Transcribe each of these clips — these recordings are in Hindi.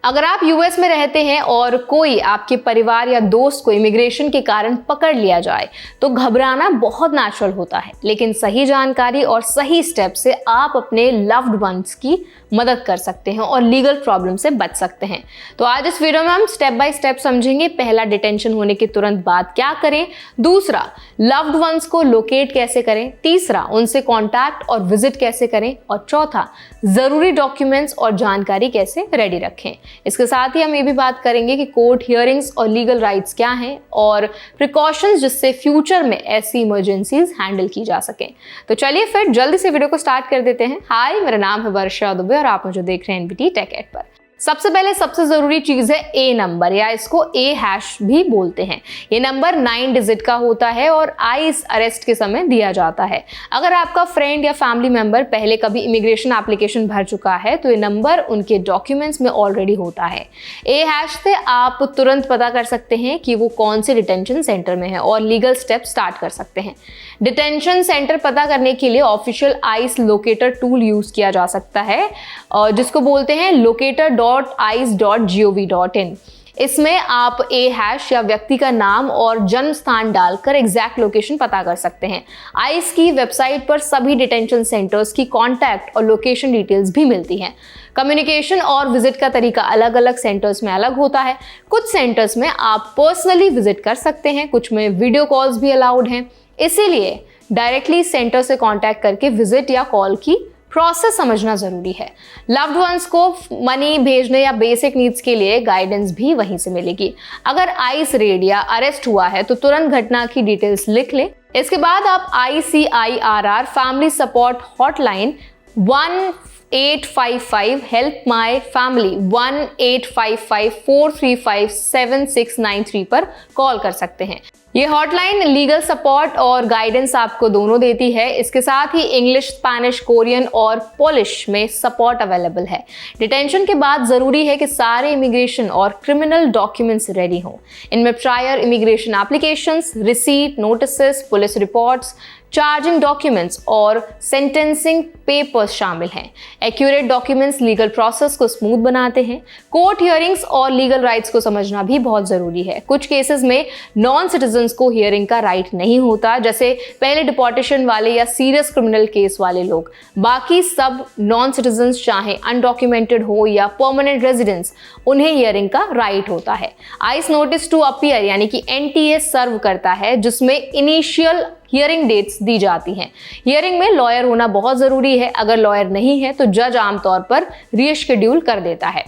अगर आप यूएस में रहते हैं और कोई आपके परिवार या दोस्त को इमिग्रेशन के कारण पकड़ लिया जाए तो घबराना बहुत नेचुरल होता है, लेकिन सही जानकारी और सही स्टेप से आप अपने लव्ड वंस की मदद कर सकते हैं और लीगल प्रॉब्लम से बच सकते हैं। तो आज इस वीडियो में हम स्टेप बाय स्टेप समझेंगे। पहला, डिटेंशन होने के तुरंत बाद क्या करें। दूसरा, लव्ड वंस को लोकेट कैसे करें। तीसरा, उनसे कॉन्टैक्ट और विजिट कैसे करें। और चौथा, जरूरी डॉक्यूमेंट्स और जानकारी कैसे रेडी रखें। इसके साथ ही हम ये भी बात करेंगे कि कोर्ट हियरिंग्स और लीगल राइट्स क्या हैं और प्रिकॉशंस जिससे फ्यूचर में ऐसी इमरजेंसीज हैंडल की जा सकें। तो चलिए फिर जल्दी से वीडियो को स्टार्ट कर देते हैं। हाय, मेरा नाम है वर्षा दुबे और आप मुझे देख रहे हैं एनबीटी टेक एड पर। सबसे पहले सबसे जरूरी चीज है ए नंबर, या इसको ए हैश भी बोलते हैं। ये नंबर 9 डिजिट का होता है और आइस अरेस्ट के समय दिया जाता है। अगर आपका फ्रेंड या फैमिली मेंबर पहले कभी इमिग्रेशन एप्लीकेशन भर चुका है तो ये नंबर उनके डॉक्यूमेंट्स में ऑलरेडी होता है। ए हैश से आप तुरंत पता कर सकते हैं कि वो कौन से डिटेंशन सेंटर में है और लीगल स्टेप स्टार्ट कर सकते हैं। डिटेंशन सेंटर पता करने के लिए official ice locator tool use किया जा सकता है, जिसको बोलते हैं locator.ice.gov.in। इसमें आप ए हैश या व्यक्ति का नाम और जन्म स्थान डालकर एग्जैक्ट लोकेशन पता कर सकते हैं। आइस की वेबसाइट पर सभी डिटेंशन सेंटर्स की कॉन्टैक्ट और लोकेशन डिटेल्स भी मिलती हैं। कम्युनिकेशन और विजिट का तरीका अलग अलग सेंटर्स में अलग होता है। कुछ सेंटर्स में आप पर्सनली विजिट कर सकते हैं, कुछ में वीडियो कॉल्स भी अलाउड हैं। इसीलिए डायरेक्टली सेंटर से कांटेक्ट करके विजिट या कॉल की प्रोसेस समझना जरूरी है। लव्ड वंस को मनी भेजने या बेसिक नीड्स के लिए गाइडेंस भी वहीं से मिलेगी। अगर आइस रेड या अरेस्ट हुआ है तो तुरंत घटना की डिटेल्स लिख लें। इसके बाद आप ICIRR family support hotline 1855 help my family 1855-435-7693 पर कॉल कर सकते हैं। ये हॉटलाइन लीगल सपोर्ट और गाइडेंस आपको दोनों देती है। इसके साथ ही इंग्लिश, स्पेनिश, कोरियन और पोलिश में सपोर्ट अवेलेबल है। डिटेंशन के बाद जरूरी है कि सारे इमिग्रेशन और क्रिमिनल डॉक्यूमेंट्स रेडी हों। इनमें prior immigration applications, receipt, notices, police reports, charging documents और सेंटेंसिंग पेपर्स शामिल हैं। एक्यूरेट डॉक्यूमेंट्स लीगल प्रोसेस को स्मूथ बनाते हैं। कोर्ट हियरिंग्स और लीगल राइट्स को समझना भी बहुत जरूरी है। कुछ केसेस में नॉन सिटीजन्स को हियरिंग का राइट नहीं होता, जैसे पहले डिपोर्टेशन वाले या सीरियस क्रिमिनल केस वाले लोग। बाकी सब नॉन सिटीजन्स चाहे अनडॉक्यूमेंटेड हो या परमानेंट रेजिडेंट्स, उन्हें हियरिंग का राइट होता है। आइस नोटिस टू अपीयर यानी कि NTA सर्व करता है, जिसमें इनिशियल हियरिंग डेट्स दी जाती हैं। हियरिंग में लॉयर होना बहुत जरूरी है। अगर लॉयर नहीं है तो जज आमतौर पर रीशेड्यूल कर देता है।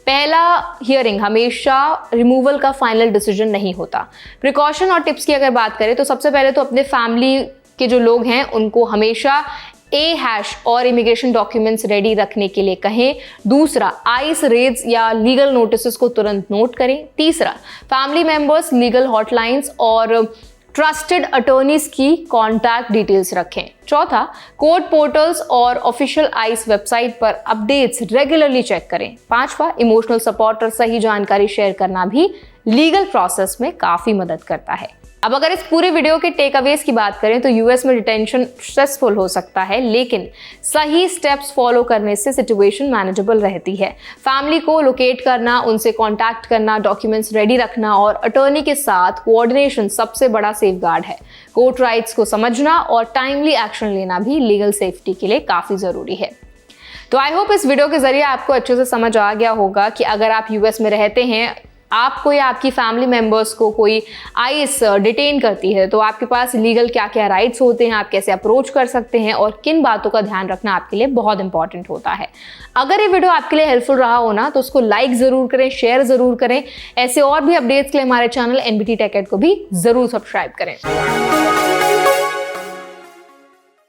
पहला हियरिंग हमेशा रिमूवल का फाइनल डिसीजन नहीं होता। प्रिकॉशन और टिप्स की अगर बात करें तो सबसे पहले तो अपने फैमिली के जो लोग हैं उनको हमेशा ए हैश और इमिग्रेशन डॉक्यूमेंट्स रेडी रखने के लिए कहें। दूसरा, आइस रेड्स या लीगल नोटिसेस को तुरंत नोट करें। तीसरा, फैमिली मेंबर्स, लीगल हॉटलाइंस और ट्रस्टेड अटॉर्नीज की कॉन्टैक्ट डिटेल्स रखें। चौथा, कोर्ट पोर्टल्स और ऑफिशियल आइस वेबसाइट पर अपडेट्स रेगुलरली चेक करें। पांचवा, इमोशनल सपोर्ट और सही जानकारी शेयर करना भी लीगल प्रोसेस में काफी मदद करता है। अब अगर इस पूरे वीडियो के टेक अवेज की बात करें तो यूएस में डिटेंशन स्ट्रेसफुल हो सकता है, लेकिन सही स्टेप्स फॉलो करने से सिचुएशन मैनेजेबल रहती है। फैमिली को लोकेट करना, उनसे कांटेक्ट करना, डॉक्यूमेंट्स रेडी रखना और अटॉर्नी के साथ कोऑर्डिनेशन सबसे बड़ा सेफगार्ड है। कोर्ट राइट्स को समझना और टाइमली एक्शन लेना भी लीगल सेफ्टी के लिए काफी जरूरी है। तो आई होप इस वीडियो के जरिए आपको अच्छे से समझ आ गया होगा कि अगर आप यूएस में रहते हैं, आपको या आपकी फैमिली मेंबर्स को कोई आइस डिटेन करती है तो आपके पास लीगल क्या क्या राइट्स होते हैं, आप कैसे अप्रोच कर सकते हैं और किन बातों का ध्यान रखना आपके लिए बहुत इंपॉर्टेंट होता है। अगर ये वीडियो आपके लिए हेल्पफुल रहा हो ना तो उसको लाइक जरूर करें, शेयर जरूर करें। ऐसे और भी अपडेट्स के लिए हमारे चैनल एनबीटी टेक एड को भी जरूर सब्सक्राइब करें।